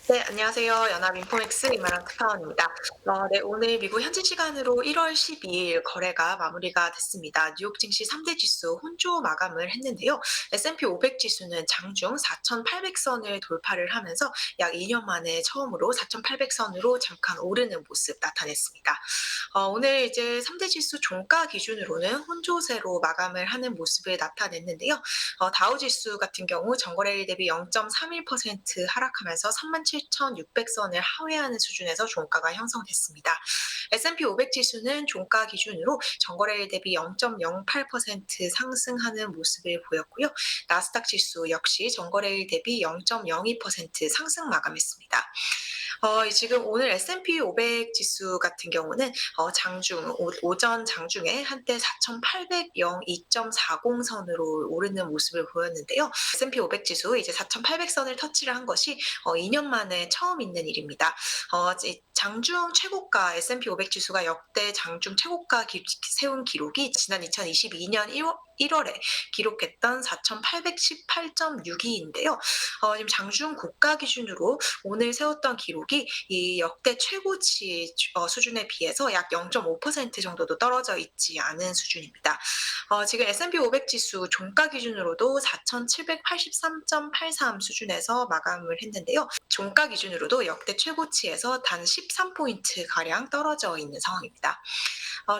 네, 안녕하세요. 연합인포맥스 이마랑 특파원입니다. 네, 오늘 미국 현지 시간으로 1월 12일 거래가 마무리가 됐습니다. 뉴욕 증시 3대 지수 혼조 마감을 했는데요. S&P 500 지수는 장중 4,800선을 돌파를 하면서 약 2년 만에 처음으로 4,800선으로 잠깐 오르는 모습 나타냈습니다. 오늘 이제 3대 지수 종가 기준으로는 혼조세로 마감을 하는 모습을 나타냈는데요. 다우 지수 같은 경우 전거래일 대비 0.31% 하락하면서 37,600선을 하회하는 수준에서 종가가 형성됐습니다. S&P 500 지수는 종가 기준으로 전거래일 대비 0.08% 상승하는 모습을 보였고요. 나스닥 지수 역시 전거래일 대비 0.02% 상승 마감했습니다. 지금 오늘 S&P 500 지수 같은 경우는 장중 오전 장중에 한때 4,800영 2.40선으로 오르는 모습을 보였는데요. S&P 500 지수 이제 4,800선을 터치를 한 것이 2년 만에 처음 있는 일입니다. 장중 최고가 S&P 500 지수가 역대 장중 최고가 세운 기록이 지난 2022년 1월에 기록했던 4,818.62인데요. 지금 장중 고가 기준으로 오늘 세웠던 기록이 이 역대 최고치 수준에 비해서 약 0.5% 정도도 떨어져 있지 않은 수준입니다. 지금 S&P 500 지수 종가 기준으로도 4,783.83 수준에서 마감을 했는데요. 종가 기준으로도 역대 최고치에서 단 13포인트 가량 떨어져 있는 상황입니다.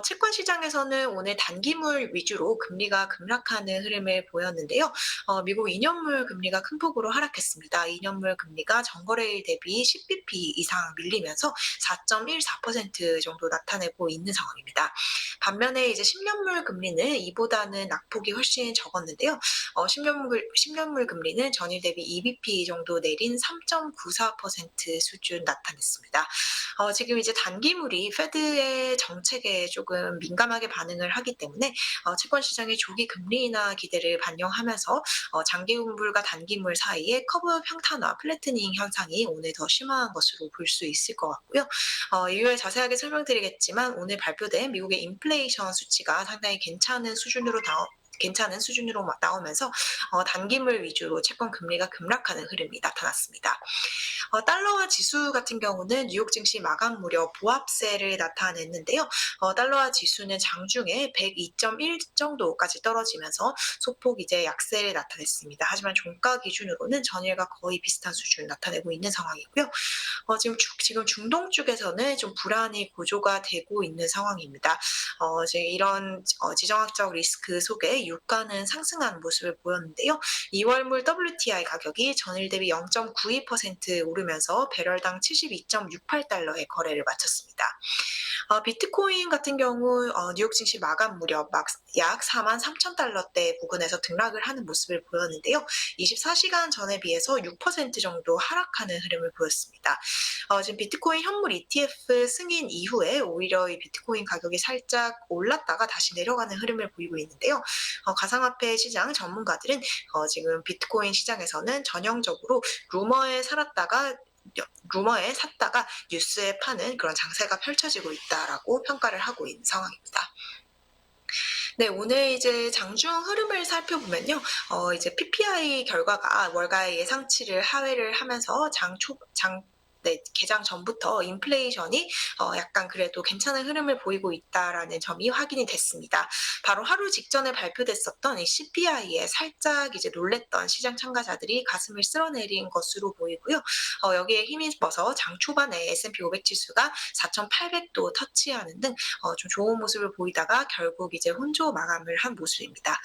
채권 시장에서는 오늘 단기물 위주로 금리가 급락하는 흐름을 보였는데요. 미국 2년물 금리가 큰 폭으로 하락했습니다. 2년물 금리가 전거래일 대비 10bp 이상 밀리면서 4.14% 정도 나타내고 있는 상황입니다. 반면에 이제 10년물 금리는 이보다는 낙폭이 훨씬 적었는데요. 10년물 금리는 전일 대비 2bp 정도 내린 3.94% 수준 나타냈습니다. 지금 이제 단기물이 페드의 정책에 조금 민감하게 반응을 하기 때문에 채권 시장의 조기 금리 인하 기대를 반영하면서 장기물과 단기물 사이에 커브 평탄화, 플래트닝 현상이 오늘 더 심화한 것으로 볼 수 있을 것 같고요. 이후에 자세하게 설명드리겠지만 오늘 발표된 미국의 인플레이션 수치가 상당히 괜찮은 수준으로 나오면서 단기물 위주로 채권 금리가 급락하는 흐름이 나타났습니다. 달러화 지수 같은 경우는 뉴욕 증시 마감 무렵 보합세를 나타냈는데요. 달러화 지수는 장중에 102.1 정도까지 떨어지면서 소폭 이제 약세를 나타냈습니다. 하지만 종가 기준으로는 전일과 거의 비슷한 수준을 나타내고 있는 상황이고요. 지금 중동 쪽에서는 좀 불안이 고조가 되고 있는 상황입니다. 지금 이런 지정학적 리스크 속에 유가는 상승하는 모습을 보였는데요. 2월물 WTI 가격이 전일 대비 0.92% 오르면서 배럴당 72.68달러의 거래를 마쳤습니다. 비트코인 같은 경우 뉴욕 증시 마감 무렵 약 43,000달러대 부근에서 등락을 하는 모습을 보였는데요. 24시간 전에 비해서 6% 정도 하락하는 흐름을 보였습니다. 지금 비트코인 현물 ETF 승인 이후에 오히려 이 비트코인 가격이 살짝 올랐다가 다시 내려가는 흐름을 보이고 있는데요. 가상화폐 시장 전문가들은 지금 비트코인 시장에서는 전형적으로 루머에 살았다가 루머에 샀다가 뉴스에 파는 그런 장세가 펼쳐지고 있다라고 평가를 하고 있는 상황입니다. 네, 오늘 이제 장중 흐름을 살펴보면요. 이제 PPI 결과가 월가의 예상치를 하회를 하면서 개장 전부터 인플레이션이 약간 그래도 괜찮은 흐름을 보이고 있다라는 점이 확인이 됐습니다. 바로 하루 직전에 발표됐었던 이 CPI에 살짝 이제 놀랬던 시장 참가자들이 가슴을 쓸어내린 것으로 보이고요. 여기에 힘입어서 장 초반에 S&P 500 지수가 4,800도 터치하는 등 좀 좋은 모습을 보이다가 결국 이제 혼조 마감을 한 모습입니다.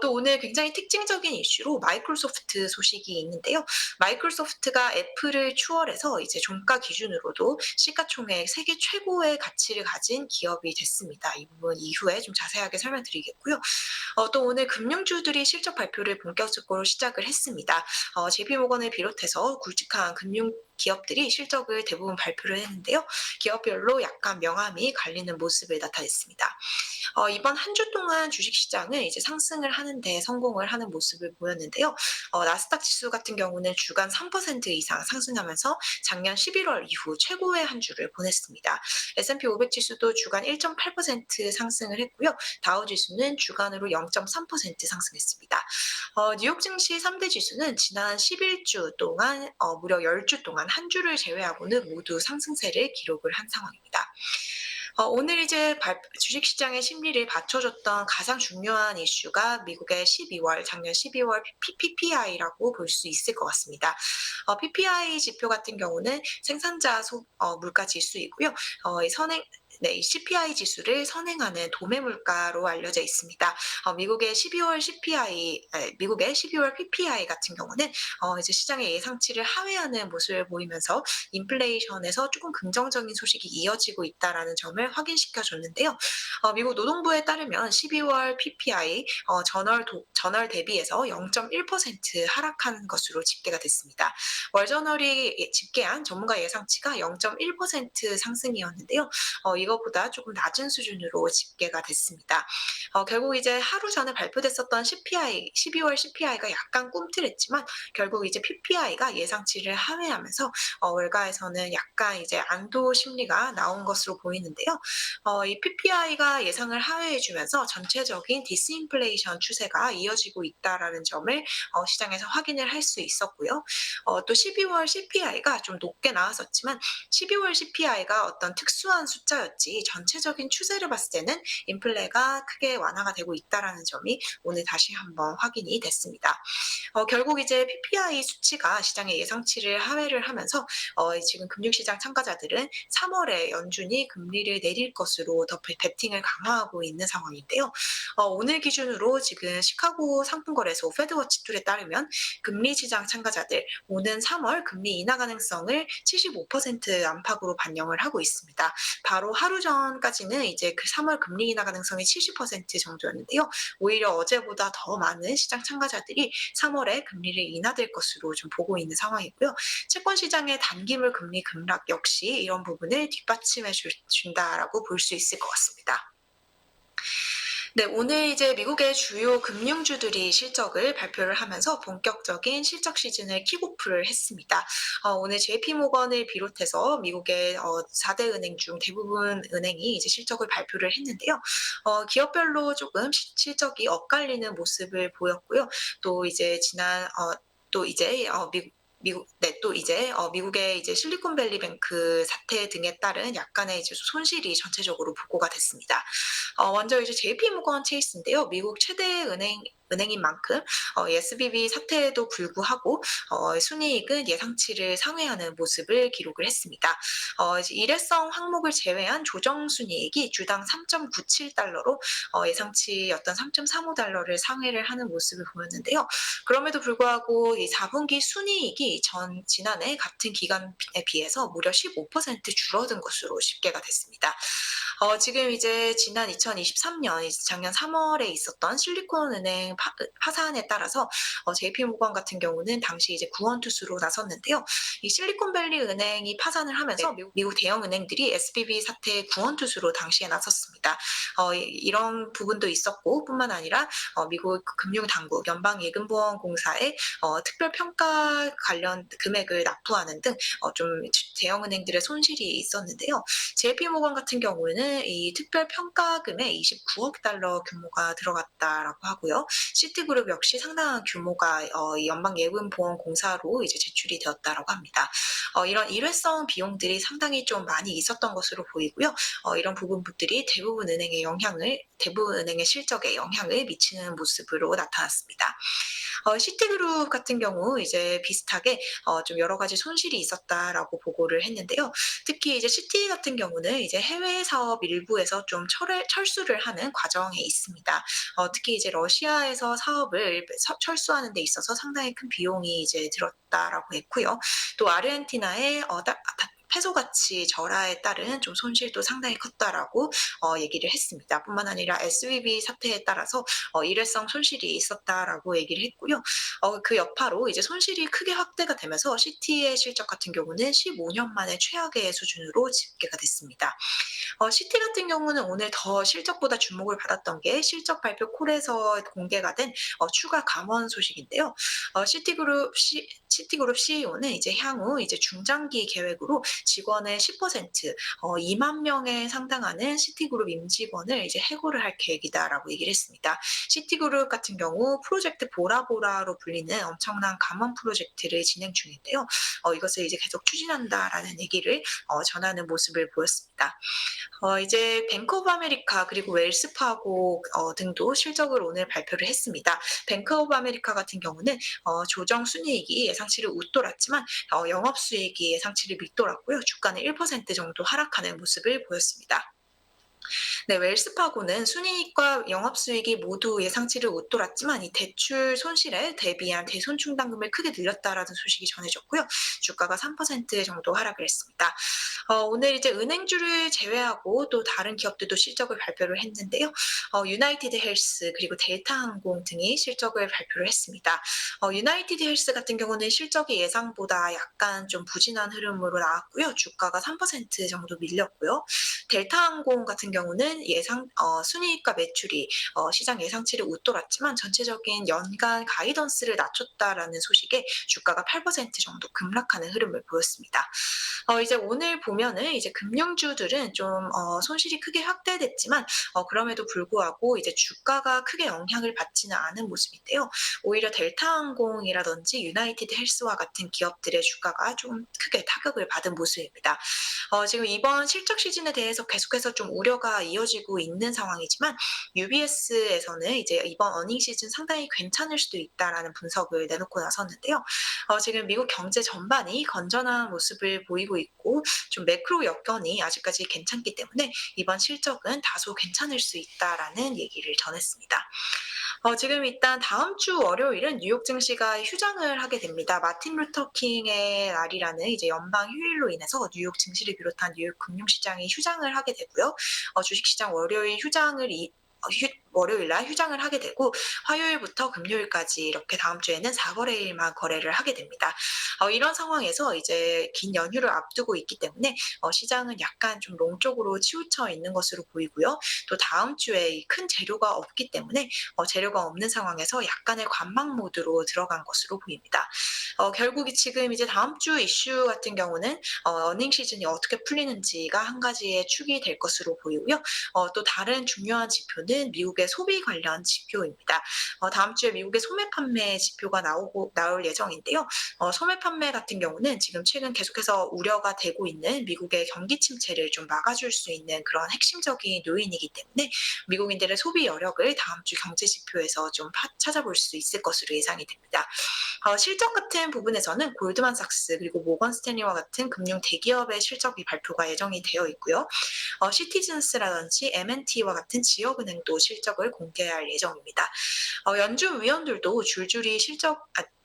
또 오늘 굉장히 특징적인 이슈로 마이크로소프트 소식이 있는데요. 마이크로소프트가 애플을 추월해서 이제 종가 기준으로도 시가총액 세계 최고의 가치를 가진 기업이 됐습니다. 이 부분 이후에 좀 자세하게 설명드리겠고요. 또 오늘 금융주들이 실적 발표를 본격적으로 시작을 했습니다. JP모건을 비롯해서 굵직한 금융 기업들이 실적을 대부분 발표를 했는데요. 기업별로 약간 명암이 갈리는 모습을 나타냈습니다. 이번 한 주 동안 주식시장은 이제 상승을 하는데 성공을 하는 모습을 보였는데요. 나스닥 지수 같은 경우는 주간 3% 이상 상승하면서 작년 11월 이후 최고의 한 주를 보냈습니다. S&P 500 지수도 주간 1.8% 상승을 했고요. 다우 지수는 주간으로 0.3% 상승했습니다. 뉴욕 증시 3대 지수는 지난 11주 동안 무려 10주 동안 단 한 주를 제외하고는 모두 상승세를 기록을 한 상황입니다. 오늘 이제 주식시장의 심리를 받쳐줬던 가장 중요한 이슈가 미국의 작년 12월 PPI라고 볼 수 있을 것 같습니다. PPI 지표 같은 경우는 생산자 물가 지수이고요. 이 CPI 지수를 선행하는 도매 물가로 알려져 있습니다. 미국의 12월 PPI 같은 경우는 이제 시장의 예상치를 하회하는 모습을 보이면서 인플레이션에서 조금 긍정적인 소식이 이어지고 있다라는 점을 확인시켜 줬는데요. 미국 노동부에 따르면 12월 PPI 전월 대비해서 0.1% 하락한 것으로 집계가 됐습니다. 월저널이 집계한 전문가 예상치가 0.1% 상승이었는데요. 이것보다 조금 낮은 수준으로 집계가 됐습니다. 결국 이제 하루 전에 발표됐었던 12월 CPI가 약간 꿈틀했지만 결국 이제 PPI가 예상치를 하회하면서 월가에서는 약간 이제 안도 심리가 나온 것으로 보이는데요. 이 PPI가 예상을 하회해주면서 전체적인 디스인플레이션 추세가 이어지고 있다라는 점을 시장에서 확인을 할 수 있었고요. 또 12월 CPI가 좀 높게 나왔었지만 12월 CPI가 어떤 특수한 숫자였지 전체적인 추세를 봤을 때는 인플레가 크게 완화가 되고 있다라는 점이 오늘 다시 한번 확인이 됐습니다. 결국 이제 PPI 수치가 시장의 예상치를 하회를 하면서 지금 금융시장 참가자들은 3월에 연준이 금리를 내릴 것으로 더 베팅을 강화하고 있는 상황인데요. 오늘 기준으로 지금 시카고 상품거래소 페드워치 툴에 따르면 금리 시장 참가자들 오는 3월 금리 인하 가능성을 75% 안팎으로 반영을 하고 있습니다. 바로 하루 전까지는 이제 그 3월 금리 인하 가능성이 70% 정도였는데요. 오히려 어제보다 더 많은 시장 참가자들이 3월에 금리를 인하될 것으로 좀 보고 있는 상황이고요. 채권 시장의 단기물 금리 급락 역시 이런 부분을 뒷받침해 준다라고 볼 수 있을 것 같습니다. 네, 오늘 이제 미국의 주요 금융주들이 실적을 발표를 하면서 본격적인 실적 시즌을 킥오프를 했습니다. 오늘 JP모건을 비롯해서 미국의 4대 은행 중 대부분 은행이 이제 실적을 발표를 했는데요. 기업별로 조금 실적이 엇갈리는 모습을 보였고요. 또 이제 미국의 이제 실리콘밸리 뱅크 사태 등에 따른 약간의 이제 손실이 전체적으로 보고가 됐습니다. 먼저 이제 JP모건 체이스인데요. 미국 최대 은행인 만큼 SVB 사태에도 불구하고 순이익은 예상치를 상회하는 모습을 기록을 했습니다. 이제 일회성 항목을 제외한 조정 순이익이 주당 3.97달러로 예상치였던 3.35달러를 상회를 하는 모습을 보였는데요. 그럼에도 불구하고 이 4분기 순이익이 지난해 같은 기간에 비해서 무려 15% 줄어든 것으로 집계가 됐습니다. 지금 이제 지난 2023년 작년 3월에 있었던 실리콘은행 파산에 따라서 JP모건 같은 경우는 당시 이제 구원투수로 나섰는데요. 이 실리콘밸리 은행이 파산을 하면서 미국 대형 은행들이 SVB 사태 구원투수로 당시에 나섰습니다. 이런 부분도 있었고 뿐만 아니라 미국 금융당국 연방예금보험공사의 특별 평가 관련 금액을 납부하는 등 좀 대형 은행들의 손실이 있었는데요. JP모건 같은 경우는 이 특별 평가금에 29억 달러 규모가 들어갔다라고 하고요. 시티그룹 역시 상당한 규모가 연방예금보험공사로 이제 제출이 되었다라고 합니다. 이런 일회성 비용들이 상당히 좀 많이 있었던 것으로 보이고요. 이런 부분들이 대부분 은행의 실적에 영향을 미치는 모습으로 나타났습니다. 시티그룹 같은 경우 이제 비슷하게 좀 여러 가지 손실이 있었다라고 보고를 했는데요. 특히 이제 시티 같은 경우는 이제 해외 사업 일부에서 좀 철수를 하는 과정에 있습니다. 특히 이제 러시아에서 사업을 철수하는 데 있어서 상당히 큰 비용이 이제 들었다라고 했고요. 또 아르헨티나의 페소 가치 절하에 따른 좀 손실도 상당히 컸다라고 얘기를 했습니다. 뿐만 아니라 SVB 사태에 따라서 일회성 손실이 있었다라고 얘기를 했고요. 그 여파로 이제 손실이 크게 확대가 되면서 시티의 실적 같은 경우는 15년 만에 최악의 수준으로 집계가 됐습니다. 시티 같은 경우는 오늘 더 실적보다 주목을 받았던 게 실적 발표 콜에서 공개가 된 추가 감원 소식인데요. 시티그룹 CEO는 이제 향후 이제 중장기 계획으로 직원의 10% 2만 명에 상당하는 시티그룹 임직원을 이제 해고를 할 계획이다라고 얘기를 했습니다. 시티그룹 같은 경우 프로젝트 보라보라로 불리는 엄청난 감원 프로젝트를 진행 중인데요. 이것을 이제 계속 추진한다라는 얘기를 전하는 모습을 보였습니다. 이제 뱅크 오브 아메리카 그리고 웰스파고 등도 실적을 오늘 발표를 했습니다. 뱅크 오브 아메리카 같은 경우는 조정 순이익이 예상치를 웃돌았지만 영업 수익이 예상치를 밑돌았고요. 주가는 1% 정도 하락하는 모습을 보였습니다. 네, 웰스파고는 순이익과 영업수익이 모두 예상치를 웃돌았지만 이 대출 손실에 대비한 대손충당금을 크게 늘렸다라는 소식이 전해졌고요. 주가가 3% 정도 하락을 했습니다. 오늘 이제 은행주를 제외하고 또 다른 기업들도 실적을 발표를 했는데요. 유나이티드 헬스 그리고 델타항공 등이 실적을 발표를 했습니다. 유나이티드 헬스 같은 경우는 실적이 예상보다 약간 좀 부진한 흐름으로 나왔고요. 주가가 3% 정도 밀렸고요. 델타항공 같은 경우는 순이익과 매출이 시장 예상치를 웃돌았지만 전체적인 연간 가이던스를 낮췄다라는 소식에 주가가 8% 정도 급락하는 흐름을 보였습니다. 이제 오늘 보면은 이제 금융주들은 좀 손실이 크게 확대됐지만 그럼에도 불구하고 이제 주가가 크게 영향을 받지는 않은 모습인데요. 오히려 델타항공이라든지 유나이티드 헬스와 같은 기업들의 주가가 좀 크게 타격을 받은 모습입니다. 지금 이번 실적 시즌에 대해서 계속해서 좀 우려가 이어지고 있는 상황이지만 UBS에서는 이제 이번 어닝 시즌 상당히 괜찮을 수도 있다라는 분석을 내놓고 나섰는데요. 지금 미국 경제 전반이 건전한 모습을 보이고 있고 좀 매크로 여건이 아직까지 괜찮기 때문에 이번 실적은 다소 괜찮을 수 있다라는 얘기를 전했습니다. 지금 일단 다음 주 월요일은 뉴욕 증시가 휴장을 하게 됩니다. 마틴 루터 킹의 날이라는 이제 연방 휴일로 인해서 뉴욕 증시를 비롯한 뉴욕 금융시장이 휴장을 하게 되고요. 주식시장 월요일 날 휴장을 하게 되고 화요일부터 금요일까지 이렇게 다음 주에는 4거래일만 거래를 하게 됩니다. 이런 상황에서 이제 긴 연휴를 앞두고 있기 때문에 시장은 약간 좀 롱 쪽으로 치우쳐 있는 것으로 보이고요. 또 다음 주에 큰 재료가 없기 때문에 재료가 없는 상황에서 약간의 관망 모드로 들어간 것으로 보입니다. 결국 지금 이제 다음 주 이슈 같은 경우는 어닝 시즌이 어떻게 풀리는지가 한 가지의 축이 될 것으로 보이고요. 또 다른 중요한 지표는 미국의 소비 관련 지표입니다. 다음 주에 미국의 소매 판매 지표가 나올 예정인데요. 소매 판매 같은 경우는 지금 최근 계속해서 우려가 되고 있는 미국의 경기 침체를 좀 막아줄 수 있는 그런 핵심적인 요인이기 때문에 미국인들의 소비 여력을 다음 주 경제 지표에서 좀 찾아볼 수 있을 것으로 예상이 됩니다. 실적 같은 부분에서는 골드만삭스 그리고 모건 스탠리와 같은 금융 대기업의 실적이 발표가 예정이 되어 있고요. 시티즌스라든지 M&T와 같은 지역은행도 실적을 공개할 예정입니다.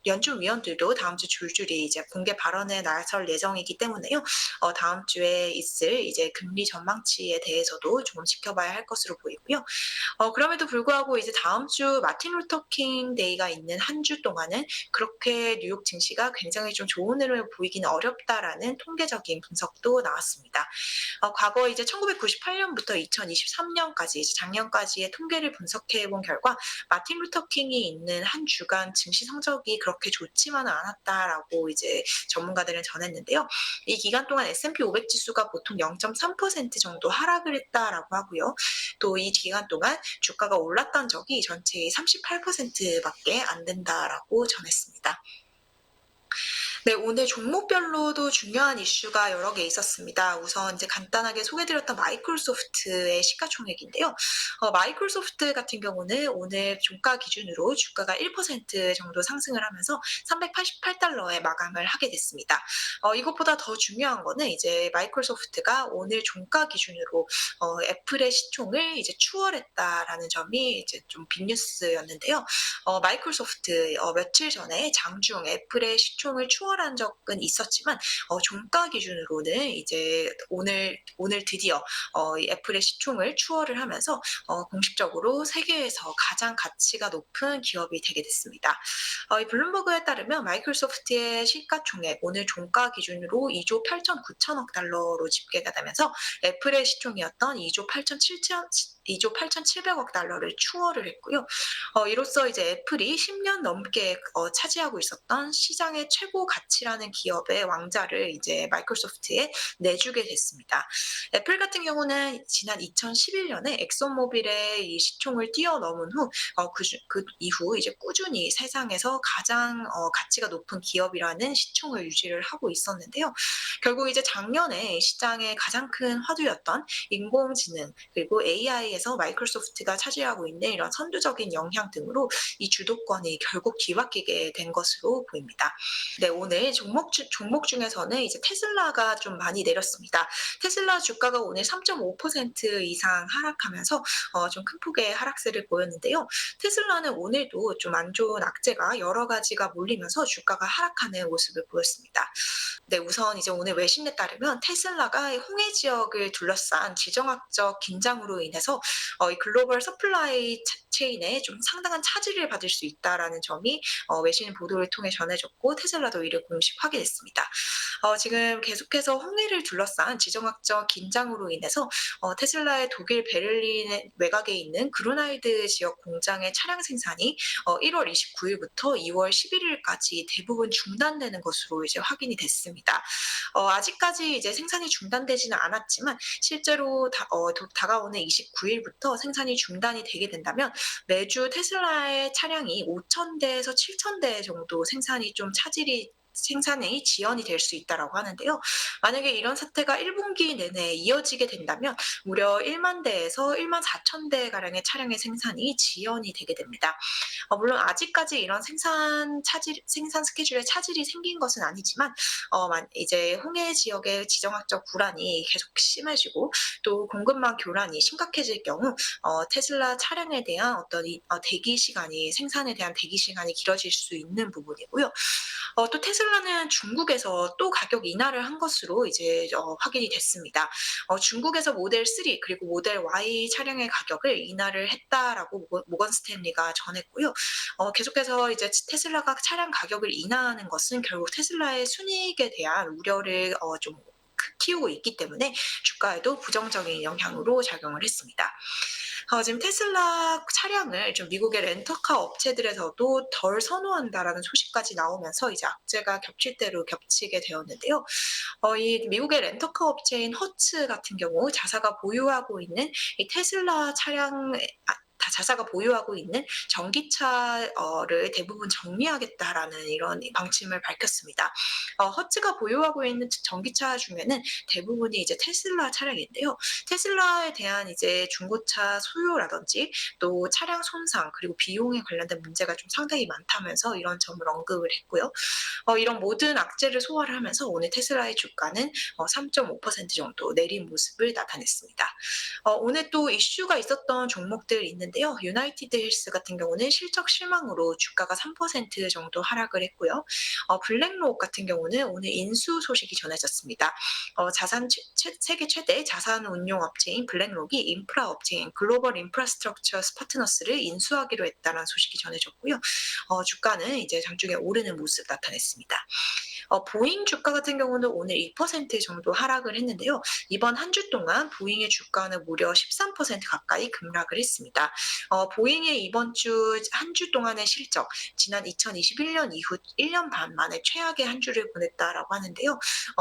연준 위원들도 다음 주 줄줄이 이제 공개 발언에 나설 예정이기 때문에요. 다음 주에 있을 이제 금리 전망치에 대해서도 조금 지켜봐야 할 것으로 보이고요. 그럼에도 불구하고 이제 다음 주 마틴 루터 킹 데이가 있는 한 주 동안은 그렇게 뉴욕 증시가 굉장히 좀 좋은 흐름을 보이기는 어렵다라는 통계적인 분석도 나왔습니다. 과거 이제 1998년부터 2023년까지 작년까지의 통계를 분석해 본 결과 마틴 루터 킹이 있는 한 주간 증시 성적이 그렇게 좋지만은 않았다라고 이제 전문가들은 전했는데요. 이 기간 동안 S&P 500 지수가 보통 0.3% 정도 하락을 했다라고 하고요. 또 이 기간 동안 주가가 올랐던 적이 전체의 38%밖에 안 된다라고 전했습니다. 네, 오늘 종목별로도 중요한 이슈가 여러 개 있었습니다. 우선 이제 간단하게 소개드렸던 마이크로소프트의 시가총액인데요. 마이크로소프트 같은 경우는 오늘 종가 기준으로 주가가 1% 정도 상승을 하면서 388달러에 마감을 하게 됐습니다. 이것보다 더 중요한 거는 이제 마이크로소프트가 오늘 종가 기준으로 애플의 시총을 이제 추월했다라는 점이 이제 좀 빅뉴스였는데요. 마이크로소프트 며칠 전에 장중 애플의 시총을 추월한 적은 있었지만 종가 기준으로는 이제 오늘 드디어 애플의 시총을 추월을 하면서 공식적으로 세계에서 가장 가치가 높은 기업이 되게 됐습니다. 이 블룸버그에 따르면 마이크로소프트의 시가총액 오늘 종가 기준으로 2조 8천 9천억 달러로 집계가 되면서 애플의 시총이었던 2조 8천 2조 8,700억 달러를 추월을 했고요. 이로써 이제 애플이 10년 넘게 차지하고 있었던 시장의 최고 가치라는 기업의 왕자를 이제 마이크로소프트에 내주게 됐습니다. 애플 같은 경우는 지난 2011년에 엑슨모빌의 이 시총을 뛰어넘은 후 그 이후 이제 꾸준히 세상에서 가장 가치가 높은 기업이라는 시총을 유지를 하고 있었는데요. 결국 이제 작년에 시장의 가장 큰 화두였던 인공지능 그리고 AI에서 마이크로소프트가 차지하고 있는 이런 선두적인 영향 등으로 이 주도권이 결국 뒤바뀌게 된 것으로 보입니다. 네, 오늘 종목 중에서는 이제 테슬라가 좀 많이 내렸습니다. 테슬라 주가가 오늘 3.5% 이상 하락하면서 좀 큰 폭의 하락세를 보였는데요. 테슬라는 오늘도 좀 안 좋은 악재가 여러 가지가 몰리면서 주가가 하락하는 모습을 보였습니다. 네, 우선 이제 오늘 외신에 따르면 테슬라가 홍해 지역을 둘러싼 지정학적 긴장으로 인해서 이 글로벌 서플라이 체인에 좀 상당한 차질을 받을 수 있다라는 점이 외신 보도를 통해 전해졌고 테슬라도 이를 공식 확인했습니다. 지금 계속해서 홍해를 둘러싼 지정학적 긴장으로 인해서 테슬라의 독일 베를린 외곽에 있는 그루나이드 지역 공장의 차량 생산이 1월 29일부터 2월 11일까지 대부분 중단되는 것으로 이제 확인이 됐습니다. 아직까지 이제 생산이 중단되지는 않았지만 실제로 다가오는 29일부터 생산이 중단이 되게 된다면 매주 테슬라의 차량이 5,000대에서 7,000대 정도 생산이 지연이 될 수 있다라고 하는데요. 만약에 이런 사태가 1분기 내내 이어지게 된다면 무려 1만 대에서 1만 4천 대 가량의 차량의 생산이 지연이 되게 됩니다. 물론 아직까지 이런 생산 스케줄에 차질이 생긴 것은 아니지만 이제 홍해 지역의 지정학적 불안이 계속 심해지고 또 공급망 교란이 심각해질 경우 테슬라 차량에 대한 어떤 생산에 대한 대기 시간이 길어질 수 있는 부분이고요. 또 테슬라는 중국에서 또 가격 인하를 한 것으로 이제 확인이 됐습니다. 중국에서 모델 3 그리고 모델 Y 차량의 가격을 인하를 했다라고 모건 스탠리가 전했고요. 계속해서 이제 테슬라가 차량 가격을 인하하는 것은 결국 테슬라의 순이익에 대한 우려를 좀 키우고 있기 때문에 주가에도 부정적인 영향으로 작용을 했습니다. 지금 테슬라 차량을 좀 미국의 렌터카 업체들에서도 덜 선호한다라는 소식까지 나오면서 이제 악재가 겹칠 대로 겹치게 되었는데요. 이 미국의 렌터카 업체인 허츠 같은 경우 자사가 보유하고 있는 전기차를 대부분 정리하겠다라는 이런 방침을 밝혔습니다. 허츠가 보유하고 있는 전기차 중에는 대부분이 이제 테슬라 차량인데요. 테슬라에 대한 이제 중고차 소요라든지 또 차량 손상 그리고 비용에 관련된 문제가 좀 상당히 많다면서 이런 점을 언급을 했고요. 이런 모든 악재를 소화를 하면서 오늘 테슬라의 주가는 3.5% 정도 내린 모습을 나타냈습니다. 오늘 또 이슈가 있었던 종목들 있는데요. 유나이티드 헬스 같은 경우는 실적 실망으로 주가가 3% 정도 하락을 했고요. 블랙록 같은 경우는 오늘 인수 소식이 전해졌습니다. 세계 최대 자산 운용 업체인 블랙록이 인프라 업체인 글로벌 인프라스트럭처 파트너스를 인수하기로 했다는 소식이 전해졌고요. 주가는 이제 장중에 오르는 모습 나타냈습니다. 보잉 주가 같은 경우는 오늘 2% 정도 하락을 했는데요. 이번 한 주 동안 보잉의 주가는 무려 13% 가까이 급락을 했습니다. 보잉의 이번 한 주 동안의 실적, 지난 2021년 이후 1년 반 만에 최악의 한 주를 보냈다라고 하는데요.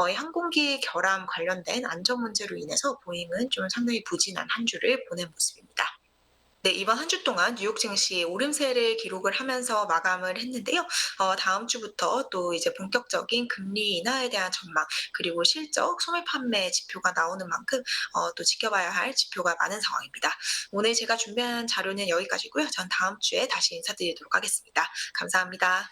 이 항공기 결함 관련된 안전 문제로 인해서 보잉은 좀 상당히 부진한 한 주를 보낸 모습입니다. 네, 이번 한 주 동안 뉴욕 증시 오름세를 기록을 하면서 마감을 했는데요. 다음 주부터 또 이제 본격적인 금리 인하에 대한 전망, 그리고 실적, 소매 판매 지표가 나오는 만큼 또 지켜봐야 할 지표가 많은 상황입니다. 오늘 제가 준비한 자료는 여기까지고요. 전 다음 주에 다시 인사드리도록 하겠습니다. 감사합니다.